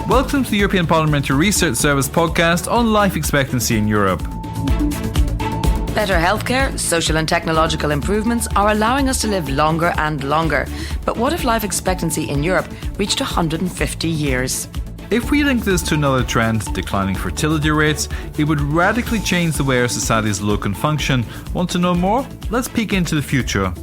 Welcome to the European Parliamentary Research Service podcast on life expectancy in Europe. Better healthcare, social and technological improvements are allowing us to live longer and longer. But what if life expectancy in Europe reached 150 years? If we link this to another trend, declining fertility rates, it would radically change the way our societies look and function. Want to know more? Let's peek into the future.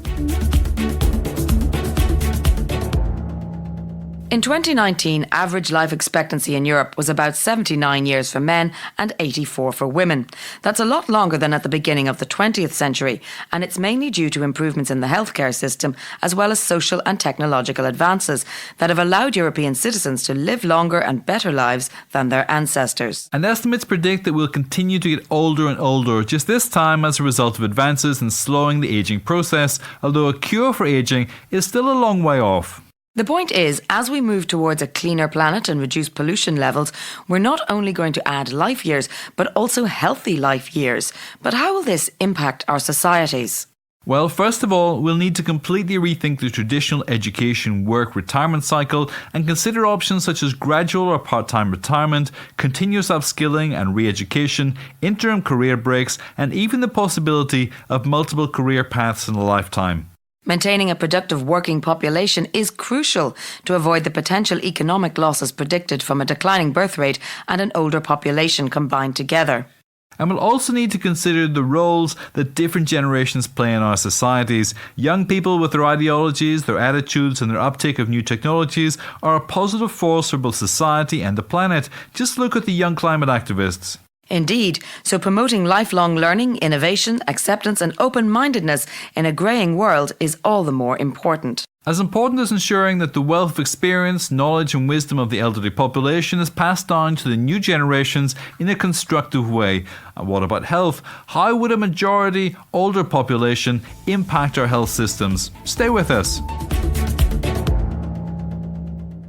In 2019, average life expectancy in Europe was about 79 years for men and 84 for women. That's a lot longer than at the beginning of the 20th century, and it's mainly due to improvements in the healthcare system as well as social and technological advances that have allowed European citizens to live longer and better lives than their ancestors. And estimates predict that we'll continue to get older and older, just this time as a result of advances in slowing the ageing process, although a cure for ageing is still a long way off. The point is, as we move towards a cleaner planet and reduce pollution levels, we're not only going to add life years, but also healthy life years. But how will this impact our societies? Well, first of all, we'll need to completely rethink the traditional education work retirement cycle and consider options such as gradual or part-time retirement, continuous upskilling and re-education, interim career breaks, and even the possibility of multiple career paths in a lifetime. Maintaining a productive working population is crucial to avoid the potential economic losses predicted from a declining birth rate and an older population combined together. And we'll also need to consider the roles that different generations play in our societies. Young people with their ideologies, their attitudes and their uptake of new technologies are a positive force for both society and the planet. Just look at the young climate activists. Indeed, so promoting lifelong learning, innovation, acceptance and open-mindedness in a greying world is all the more important. As important as ensuring that the wealth of experience, knowledge and wisdom of the elderly population is passed on to the new generations in a constructive way. And what about health? How would a majority older population impact our health systems? Stay with us.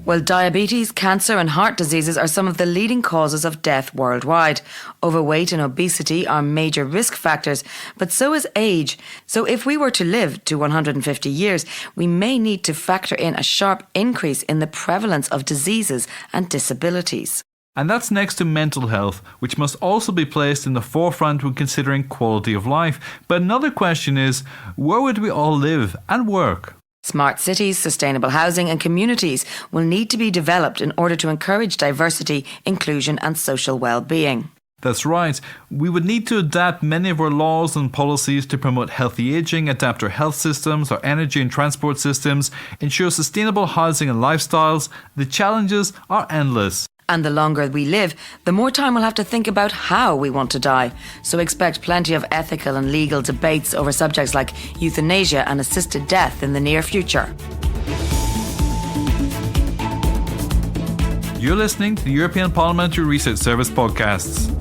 Well, diabetes, cancer and heart diseases are some of the leading causes of death worldwide. Overweight and obesity are major risk factors, but so is age. So if we were to live to 150 years, we may need to factor in a sharp increase in the prevalence of diseases and disabilities. And that's next to mental health, which must also be placed in the forefront when considering quality of life. But another question is, where would we all live and work? Smart cities, sustainable housing and communities will need to be developed in order to encourage diversity, inclusion and social well-being. That's right. We would need to adapt many of our laws and policies to promote healthy ageing, adapt our health systems, our energy and transport systems, ensure sustainable housing and lifestyles. The challenges are endless. And the longer we live, the more time we'll have to think about how we want to die. So expect plenty of ethical and legal debates over subjects like euthanasia and assisted death in the near future. You're listening to the European Parliamentary Research Service podcasts.